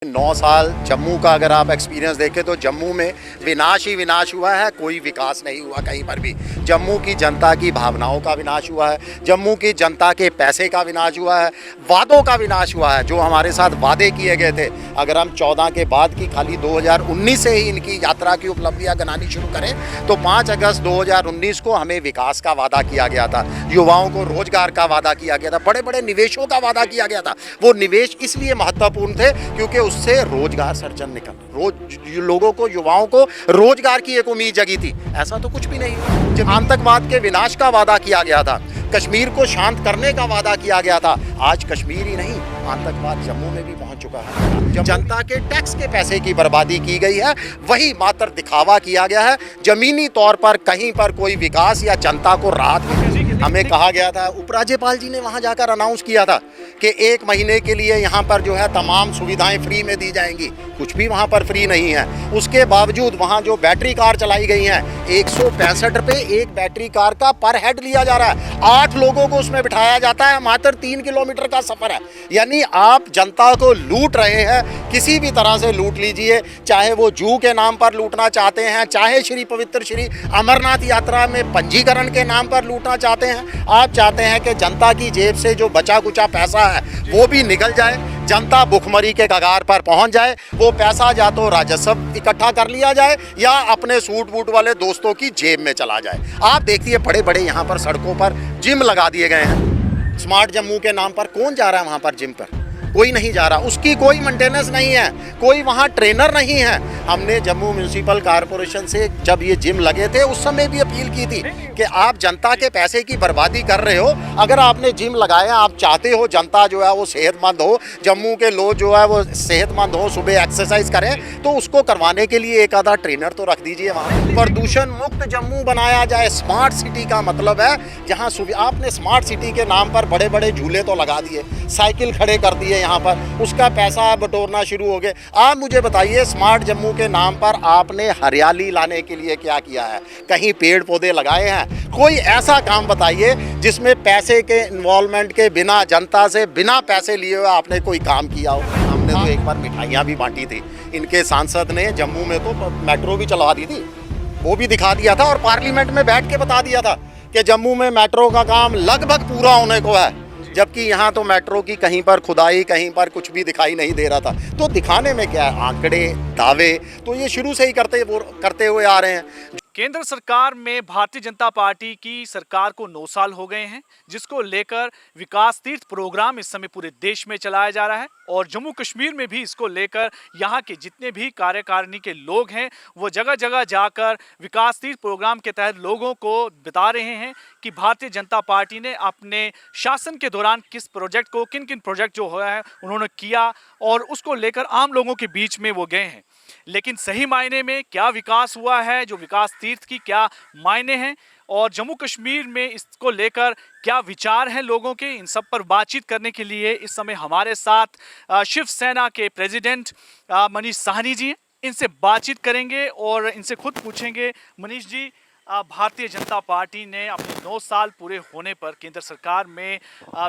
9 साल जम्मू का अगर आप एक्सपीरियंस देखें तो जम्मू में विनाश ही विनाश हुआ है, कोई विकास नहीं हुआ कहीं पर भी। जम्मू की जनता की भावनाओं का विनाश हुआ है, जम्मू की जनता के पैसे का विनाश हुआ है, वादों का विनाश हुआ है। जो हमारे साथ वादे किए गए थे, अगर हम 14 के बाद की खाली 2019 से ही इनकी यात्रा की उपलब्धियां गिनानी शुरू करें तो 5 अगस्त 2019 को हमें विकास का वादा किया गया था, युवाओं को रोजगार का वादा किया गया था, बड़े बड़े निवेशों का वादा किया गया था। वो निवेश इसलिए महत्वपूर्ण थे क्योंकि उससे रोजगार सर्जन लोगों को, युवाओं को रोजगार की एक उम्मीद जगी थी। ऐसा तो कुछ भी नहीं हुआ। जब आतंकवाद के विनाश का वादा किया गया था, कश्मीर को शांत करने का वादा किया गया था, आज कश्मीर ही नहीं आतंकवाद जम्मू में भी पहुंच चुका है। जब जनता के टैक्स के पैसे की बर्बादी की गई है, वही मात्र दिखावा किया गया है। जमीनी तौर पर कहीं पर कोई विकास या जनता को राहत नहीं। हमें कहा गया था, उपराज्यपाल जी ने वहां जाकर अनाउंस किया था कि 1 महीने के लिए यहाँ पर जो है तमाम सुविधाएं फ्री में दी जाएंगी। कुछ भी वहाँ पर फ्री नहीं है। उसके बावजूद वहाँ जो बैटरी कार चलाई गई हैं, 165 रुपये एक बैटरी कार का पर हेड लिया जा रहा है। 8 लोगों को उसमें बिठाया जाता है, मात्र 3 किलोमीटर का सफर है। यानी आप जनता को लूट रहे हैं, किसी भी तरह से लूट लीजिए, चाहे वो जू के नाम पर लूटना चाहते हैं, चाहे पवित्र श्री अमरनाथ यात्रा में पंजीकरण के नाम पर लूटना चाहते हैं। आप चाहते हैं कि जनता की जेब से जो बचा कुचा पैसा है वो भी निकल जाए, जनता भुखमरी के कगार पर पहुंच जाए। वो पैसा या तो राजस्व इकट्ठा कर लिया जाए या अपने सूट बूट वाले दोस्तों की जेब में चला जाए। आप देखिए बड़े बड़े यहाँ पर सड़कों पर जिम लगा दिए गए हैं। स्मार्ट जम्मू के नाम पर कौन जा रहा है वहाँ पर जिम पर? कोई नहीं जा रहा। उसकी कोई मेंटेनेंस नहीं है, कोई वहाँ ट्रेनर नहीं है। हमने जम्मू म्यूनिसिपल कॉरपोरेशन से जब ये जिम लगे थे उस समय भी अपील की थी कि आप जनता के पैसे की बर्बादी कर रहे हो। अगर आपने जिम लगाया, आप चाहते हो जनता जो है वो सेहतमंद हो, जम्मू के लोग जो है वो सेहतमंद हो, सुबह एक्सरसाइज करें, तो उसको करवाने के लिए एक आधा ट्रेनर तो रख दीजिए वहाँ। प्रदूषण मुक्त जम्मू बनाया जाए। स्मार्ट सिटी का मतलब है जहाँ आपने स्मार्ट सिटी के नाम पर बड़े बड़े झूले तो लगा दिए, साइकिल खड़े कर दिए यहाँ पर, उसका पैसा बटोरना शुरू हो गए। आप मुझे बताइए, स्मार्ट जम्मू के नाम पर आपने हरियाली लाने के लिए क्या किया है? कहीं पेड़ पौधे लगाए हैं? कोई ऐसा काम बताइए जिसमें पैसे के इन्वॉल्वमेंट के बिना, जनता से बिना पैसे लिए हुए आपने कोई काम किया हो। हमने तो एक बार मिठाइयाँ भी बांटी थी। इनके सांसद ने जम्मू में तो मेट्रो भी चलवा दी थी, वो भी दिखा दिया था और पार्लियामेंट में बैठ के बता दिया था कि जम्मू में मेट्रो का काम लगभग पूरा होने को है। जबकि यहाँ तो मेट्रो की कहीं पर खुदाई, कहीं पर कुछ भी दिखाई नहीं दे रहा था। तो दिखाने में क्या है? आंकड़े, दावे तो ये शुरू से ही करते हुए आ रहे हैं। केंद्र सरकार में भारतीय जनता पार्टी की सरकार को 9 साल हो गए हैं, जिसको लेकर विकास तीर्थ प्रोग्राम इस समय पूरे देश में चलाया जा रहा है और जम्मू कश्मीर में भी इसको लेकर यहाँ के जितने भी कार्यकारिणी के लोग हैं वो जगह जगह जाकर विकास तीर्थ प्रोग्राम के तहत लोगों को बता रहे हैं कि भारतीय जनता पार्टी ने अपने शासन के दौरान किस प्रोजेक्ट को, किन किन प्रोजेक्ट जो हुआ है उन्होंने किया और उसको लेकर आम लोगों के बीच में वो गए हैं। लेकिन सही मायने में क्या विकास हुआ है, जो विकास तीर्थ की क्या मायने हैं और जम्मू कश्मीर में इसको लेकर क्या विचार हैं लोगों के, इन सब पर बातचीत करने के लिए इस समय हमारे साथ शिवसेना के प्रेसिडेंट मनीष साहनी जी हैं। इनसे बातचीत करेंगे और इनसे खुद पूछेंगे। मनीष जी, भारतीय जनता पार्टी ने अपने 9 साल पूरे होने पर केंद्र सरकार में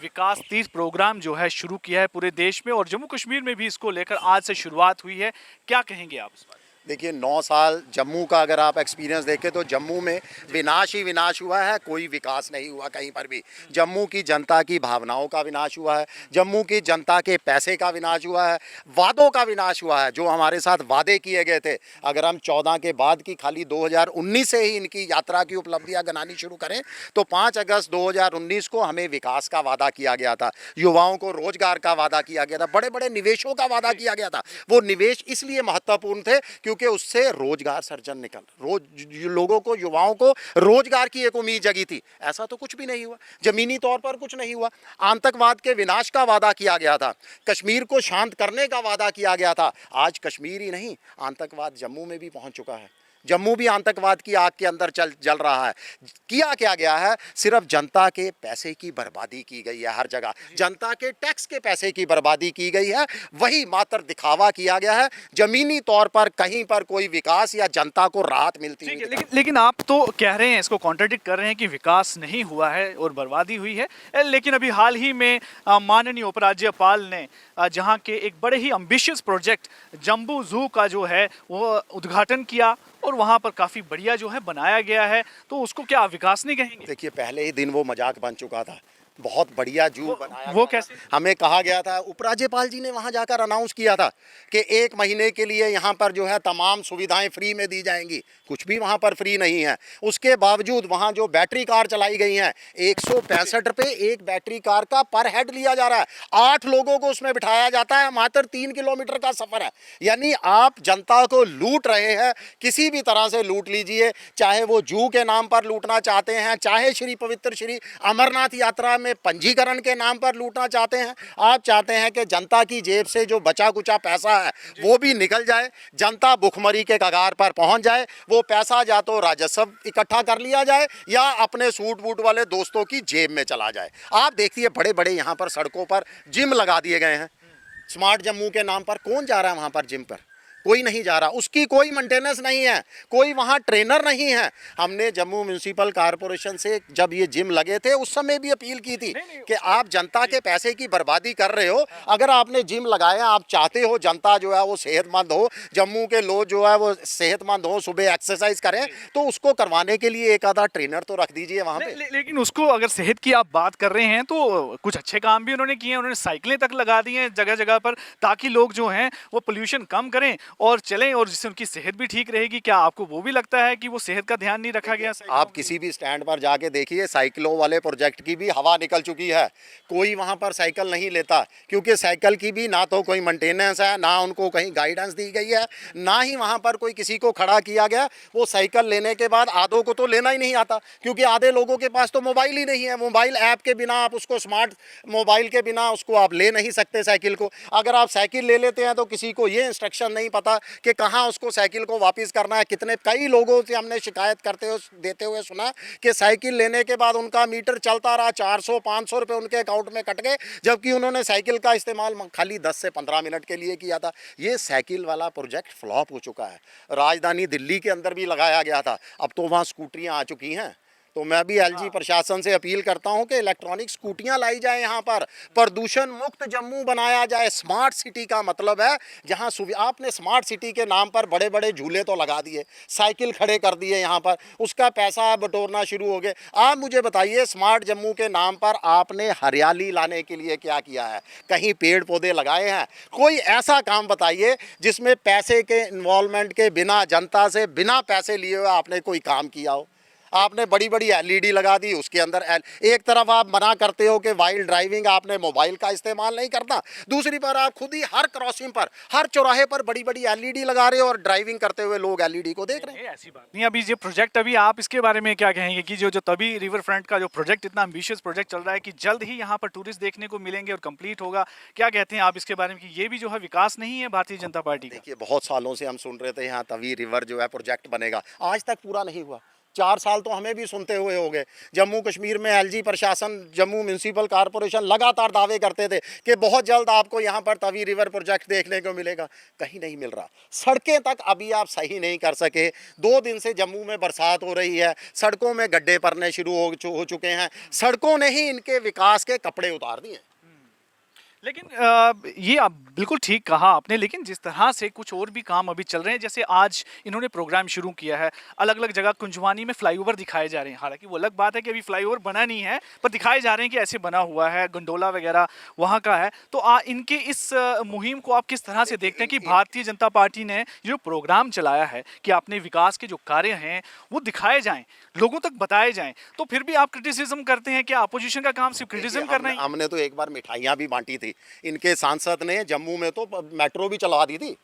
विकास तीर्थ प्रोग्राम जो है शुरू किया है पूरे देश में और जम्मू कश्मीर में भी इसको लेकर आज से शुरुआत हुई है। क्या कहेंगे आप इस बारे में? देखिए 9 साल जम्मू का अगर आप एक्सपीरियंस देखें तो जम्मू में विनाश ही विनाश हुआ है, कोई विकास नहीं हुआ कहीं पर भी। जम्मू की जनता की भावनाओं का विनाश हुआ है, जम्मू की जनता के पैसे का विनाश हुआ है, वादों का विनाश हुआ है। जो हमारे साथ वादे किए गए थे, अगर हम 14 के बाद की खाली 2019 से ही इनकी यात्रा की उपलब्धियाँ गिनानी शुरू करें तो 5 अगस्त 2019 को हमें विकास का वादा किया गया था, युवाओं को रोजगार का वादा किया गया था, बड़े बड़े निवेशों का वादा किया गया था। वो निवेश इसलिए महत्वपूर्ण थे क्योंकि उससे रोजगार सर्जन लोगों को, युवाओं को रोजगार की एक उम्मीद जगी थी। ऐसा तो कुछ भी नहीं हुआ। जमीनी तौर पर कुछ नहीं हुआ। आतंकवाद के विनाश का वादा किया गया था, कश्मीर को शांत करने का वादा किया गया था। आज कश्मीर ही नहीं आतंकवाद जम्मू में भी पहुंच चुका है। जम्मू भी आतंकवाद की आग के अंदर जल रहा है। किया क्या गया है? सिर्फ जनता के पैसे की बर्बादी की गई है। हर जगह जनता के टैक्स के पैसे की बर्बादी की गई है, वही मात्र दिखावा किया गया है। जमीनी तौर पर कहीं पर कोई विकास या जनता को राहत मिलती है। लेकिन आप तो कह रहे हैं, इसको कॉन्ट्रडिक्ट कर रहे हैं कि विकास नहीं हुआ है और बर्बादी हुई है। लेकिन अभी हाल ही में माननीय उपराज्यपाल ने जहां के एक बड़े ही एम्बिशियस प्रोजेक्ट जम्बू जू का जो है वो उद्घाटन किया और वहां पर काफ़ी बढ़िया जो है बनाया गया है। तो उसको क्या आप विकास नहीं कहेंगे? देखिए, पहले ही दिन वो मजाक बन चुका था। बहुत बढ़िया जू बनाया वो गया कैसे? था। हमें कहा गया था, उपराज्यपाल जी ने वहां जाकर अनाउंस किया था कि 1 महीने के लिए यहाँ पर जो है तमाम सुविधाएं फ्री में दी जाएंगी। कुछ भी वहां पर फ्री नहीं है। उसके बावजूद वहां जो बैटरी कार चलाई गई हैं, 165 रुपये एक बैटरी कार का पर हेड लिया जा रहा है। 8 लोगों को उसमें बिठाया जाता है। मात्र 3 किलोमीटर का सफर है। यानी आप जनता को लूट रहे हैं। किसी भी तरह से लूट लीजिए, चाहे वो जू के नाम पर लूटना चाहते हैं, चाहे पवित्र श्री अमरनाथ यात्रा में पंजीकरण के नाम पर लूटना चाहते हैं। आप चाहते हैं कि जनता की जेब से जो बचा कुचा पैसा है वो भी निकल जाए, जनता भुखमरी के कगार पर पहुंच जाए। वो पैसा या तो राजस्व इकट्ठा कर लिया जाए या अपने सूट बूट वाले दोस्तों की जेब में चला जाए। आप देखिए, बड़े बड़े यहाँ पर सड़कों पर जिम लगा दिए गए हैं। स्मार्ट जम्मू के नाम पर कौन जा रहा है वहाँ पर जिम पर? कोई नहीं जा रहा। उसकी कोई मेंटेनेंस नहीं है, कोई वहाँ ट्रेनर नहीं है। हमने जम्मू म्यूनिसिपल कॉरपोरेशन से जब ये जिम लगे थे उस समय भी अपील की थी कि आप जनता के पैसे की बर्बादी कर रहे हो। अगर आपने जिम लगाया, आप चाहते हो जनता जो है वो सेहतमंद हो, जम्मू के लोग जो है वो सेहतमंद हो, सुबह एक्सरसाइज करें, तो उसको करवाने के लिए एक आधा ट्रेनर तो रख दीजिए वहाँ पे। लेकिन उसको अगर सेहत की आप बात कर रहे हैं तो कुछ अच्छे काम भी उन्होंने किए हैं। उन्होंने साइकिलें तक लगा दी हैं जगह जगह पर, ताकि लोग जो हैं वो पोल्यूशन कम करें और चलें, और जिससे उनकी सेहत भी ठीक रहेगी। क्या आपको वो भी लगता है कि वो सेहत का ध्यान नहीं रखा गया? आप किसी भी स्टैंड पर जाके देखिए, साइकिलों वाले प्रोजेक्ट की भी हवा निकल चुकी है। कोई वहाँ पर साइकिल नहीं लेता, क्योंकि साइकिल की भी ना तो कोई मेंटेनेंस है, ना उनको कहीं गाइडेंस दी गई है, ना ही वहाँ पर कोई किसी को खड़ा किया गया। वो साइकिल लेने के बाद आधों को तो लेना ही नहीं आता, क्योंकि आधे लोगों के पास तो मोबाइल ही नहीं है। मोबाइल ऐप के बिना आप उसको, स्मार्ट मोबाइल के बिना उसको आप ले नहीं सकते साइकिल को। अगर आप साइकिल ले लेते हैं तो किसी को ये इंस्ट्रक्शन नहीं पता कि कहाँ उसको साइकिल को वापस करना है। कई लोगों से हमने शिकायत देते हुए सुना कि साइकिल लेने के बाद उनका मीटर चलता रहा, 400-500 रुपये उनके अकाउंट में कट गए, जबकि उन्होंने साइकिल का इस्तेमाल खाली 10 से 15 मिनट के लिए किया था। ये साइकिल वाला प्रोजेक्ट फ्लॉप हो चुका है। राजधानी दिल्ली के अंदर भी लगाया गया था, अब तो वहाँ स्कूटरियाँ आ चुकी हैं। तो मैं भी एलजी प्रशासन से अपील करता हूं कि इलेक्ट्रॉनिक स्कूटियां लाई जाए, यहाँ पर प्रदूषण मुक्त जम्मू बनाया जाए। स्मार्ट सिटी का मतलब है जहां आपने स्मार्ट सिटी के नाम पर बड़े बड़े झूले तो लगा दिए, साइकिल खड़े कर दिए यहाँ पर, उसका पैसा बटोरना शुरू हो गए। आप मुझे बताइए, स्मार्ट जम्मू के नाम पर आपने हरियाली लाने के लिए क्या किया है? कहीं पेड़ पौधे लगाए हैं? कोई ऐसा काम बताइए जिसमें पैसे के इन्वॉल्वमेंट के बिना, जनता से बिना पैसे लिए हुए आपने कोई काम किया हो। आपने बड़ी बड़ी एलईडी लगा दी, उसके अंदर एक तरफ आप मना करते हो कि वाइल्ड ड्राइविंग, आपने मोबाइल का इस्तेमाल नहीं करता, दूसरी पर आप खुद ही हर क्रॉसिंग पर, हर चौराहे पर बड़ी बड़ी एलईडी लगा रहे हो और ड्राइविंग करते हुए लोग एलईडी को देख रहे हैं। ऐसी बात नहीं। अभी ये प्रोजेक्ट, अभी आप इसके बारे में क्या कहेंगे कि जो तभी रिवर फ्रंट का जो प्रोजेक्ट, इतना एम्बिशियस प्रोजेक्ट चल रहा है कि जल्द ही यहाँ पर टूरिस्ट देखने को मिलेंगे और कंप्लीट होगा, क्या कहते हैं आप इसके बारे में कि ये भी जो है विकास नहीं है भारतीय जनता पार्टी का? देखिए, बहुत सालों से हम सुन रहे थे यहाँ तवी रिवर जो है प्रोजेक्ट बनेगा, आज तक पूरा नहीं हुआ। 4 साल तो हमें भी सुनते हुए हो गए। जम्मू कश्मीर में एलजी प्रशासन, जम्मू म्यूनिसिपल कॉरपोरेशन लगातार दावे करते थे कि बहुत जल्द आपको यहाँ पर तवी रिवर प्रोजेक्ट देखने को मिलेगा, कहीं नहीं मिल रहा। सड़कें तक अभी आप सही नहीं कर सके। 2 दिन से जम्मू में बरसात हो रही है, सड़कों में गड्ढे पड़ने शुरू हो चुके हैं। सड़कों ने ही इनके विकास के कपड़े उतार दिए। लेकिन ये आप बिल्कुल ठीक कहा आपने, लेकिन जिस तरह से कुछ और भी काम अभी चल रहे हैं, जैसे आज इन्होंने प्रोग्राम शुरू किया है, अलग अलग जगह कुंजवानी में फ्लाईओवर दिखाए जा रहे हैं। हालांकि वो अलग बात है कि अभी फ्लाईओवर बना नहीं है, पर दिखाए जा रहे हैं कि ऐसे बना हुआ है, गंडोला वगैरह वहाँ का है। तो इनके इस मुहिम को आप किस तरह से देखते हैं कि भारतीय जनता पार्टी ने जो प्रोग्राम चलाया है कि अपने विकास के जो कार्य हैं वो दिखाए जाएँ, लोगों तक बताए जाएँ, तो फिर भी आप क्रिटिसिज्म करते हैं? क्या अपोजिशन का काम सिर्फ क्रिटिसिज्म करना ही? हमने तो एक बार मिठाइयाँ भी बांटी थी। इनके सांसद ने जम्मू में तो मेट्रो भी चला दी थी,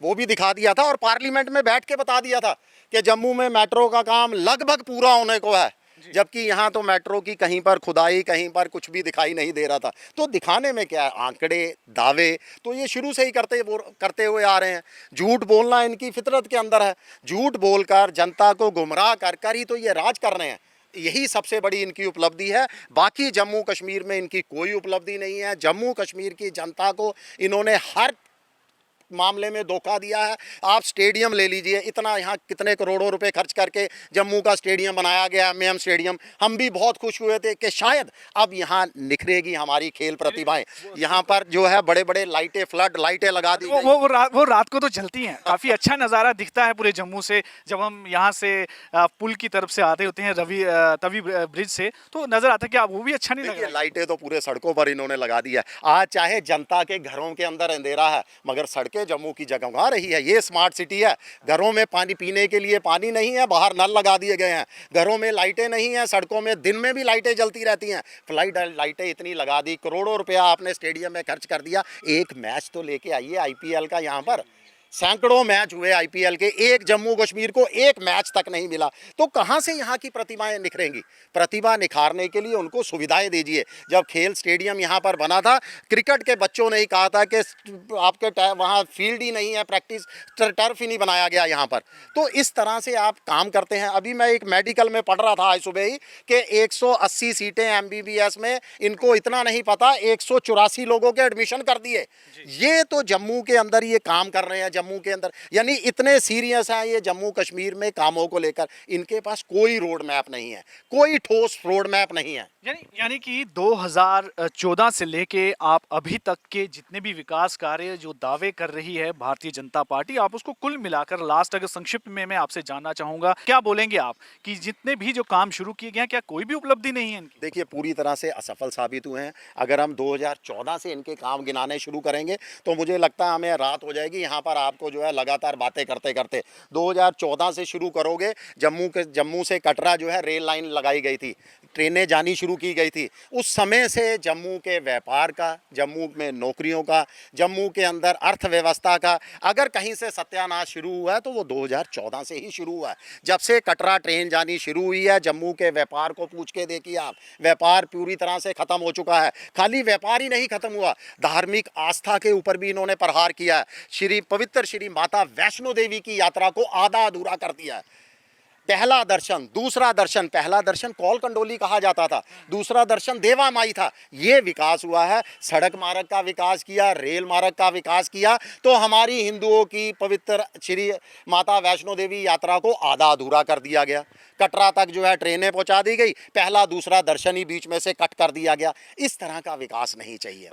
वो भी दिखा दिया था और पार्लियामेंट में बैठ के बता दिया था कि जम्मू में मेट्रो का काम लगभग पूरा होने को है, जबकि यहाँ तो मेट्रो की कहीं पर खुदाई, कहीं पर कुछ भी दिखाई नहीं दे रहा था। तो दिखाने में क्या है? आंकड़े, दावे तो ये शुरू से ही करते हुए आ रहे हैं। झूठ बोलना इनकी फितरत के अंदर है। झूठ बोलकर जनता को गुमराह कर ही तो ये राज कर रहे हैं। यही सबसे बड़ी इनकी उपलब्धि है। बाकी जम्मू कश्मीर में इनकी कोई उपलब्धि नहीं है। जम्मू कश्मीर की जनता को इन्होंने हर मामले में धोखा दिया है। आप स्टेडियम ले लीजिए, इतना यहाँ कितने करोड़ों रुपए खर्च करके जम्मू का स्टेडियम बनाया गया, एमएएम स्टेडियम। हम भी बहुत खुश हुए थे कि शायद अब यहाँ निखरेगी हमारी खेल प्रतिभाएं। यहाँ पर जो है बड़े बड़े लाइटें, फ्लड लाइटें लगा दी गई। वो रात को तो जलती हैं। काफी अच्छा नज़ारा दिखता है पूरे जम्मू से। जब हम यहाँ से पुल की तरफ से आते होते हैं तवी ब्रिज से, तो नजर आता है कि आप वो भी अच्छा नहीं लग रहा है। लाइटें तो पूरे सड़कों पर इन्होंने लगा दी है। आज चाहे जनता के घरों के अंदर अंधेरा है, मगर सड़कें जम्मू की जगमगा रही है। ये स्मार्ट सिटी है। घरों में पानी पीने के लिए पानी नहीं है, बाहर नल लगा दिए गए हैं। घरों में लाइटें नहीं हैं, सड़कों में दिन में भी लाइटें जलती रहती हैं। फ्लाइट लाइटें इतनी लगा दी, करोड़ों रुपया आपने स्टेडियम में खर्च कर दिया। एक मैच तो लेके आइए आईपीएल का। यहाँ पर सैकड़ों मैच हुए आईपीएल के, एक जम्मू कश्मीर को एक मैच तक नहीं मिला। तो कहां से यहाँ की प्रतिभाएं निखरेंगी? प्रतिभा निखारने के लिए उनको सुविधाएं दीजिए। जब खेल स्टेडियम यहाँ पर बना था, क्रिकेट के बच्चों ने ही कहा था कि आपके वहाँ फील्ड ही नहीं है, प्रैक्टिस टर्फ ही नहीं बनाया गया यहाँ पर। तो इस तरह से आप काम करते हैं। अभी मैं एक मेडिकल में पढ़ रहा था आज सुबह ही कि 180 सीटें एमबीबीएस में, इनको इतना नहीं पता 184 लोगों के एडमिशन कर दिए। ये तो जम्मू के अंदर ये काम कर रहे हैं, जम्मू के अंदर। यानी इतने सीरियस हैं ये जम्मू कश्मीर में कामों को लेकर। इनके पास कोई रोड मैप नहीं है, कोई ठोस रोड मैप नहीं है। यानी कि 2014 से लेके आप अभी तक के जितने भी विकास कार्य जो दावे कर रही है भारतीय जनता पार्टी, आप उसको कुल मिलाकर लास्ट अगर संक्षिप्त में मैं आपसे जानना चाहूंगा, क्या बोलेंगे आप कि जितने भी जो काम शुरू किए गए हैं, क्या कोई भी उपलब्धि नहीं है इनकी? देखिए, पूरी तरह से असफल साबित हुए हैं। अगर हम 2014 से इनके काम गिनाने शुरू करेंगे तो मुझे लगता है हमें रात हो जाएगी। यहाँ पर आपको जो है लगातार बातें करते करते 2014 से शुरू करोगे। जम्मू से कटरा जो है रेल लाइन लगाई गई थी, ट्रेनें जानी शुरू की गई थी। उस समय से जम्मू के व्यापार का, जम्मू में नौकरियों का, जम्मू के अंदर अर्थव्यवस्था का अगर कहीं से सत्यानाश शुरू हुआ है तो वो 2014 से ही शुरू हुआ है। जब से कटरा ट्रेन जानी शुरू हुई है, जम्मू के व्यापार को पूछ के देखिए आप, व्यापार पूरी तरह से ख़त्म हो चुका है। खाली व्यापार ही नहीं ख़त्म हुआ, धार्मिक आस्था के ऊपर भी इन्होंने प्रहार किया है। पवित्र श्री माता वैष्णो देवी की यात्रा को आधा अधूरा कर दिया है। पहला दर्शन, दूसरा दर्शन, पहला दर्शन कौल कंडोली कहा जाता था, दूसरा दर्शन देवा माई था। ये विकास हुआ है। सड़क मार्ग का विकास किया, रेल मार्ग का विकास किया। तो हमारी हिंदुओं की पवित्र श्री माता वैष्णो देवी यात्रा को आधा अधूरा कर दिया गया। कटरा तक जो है ट्रेनें पहुंचा दी गई, पहला दूसरा दर्शन ही बीच में से कट कर दिया गया। इस तरह का विकास नहीं चाहिए।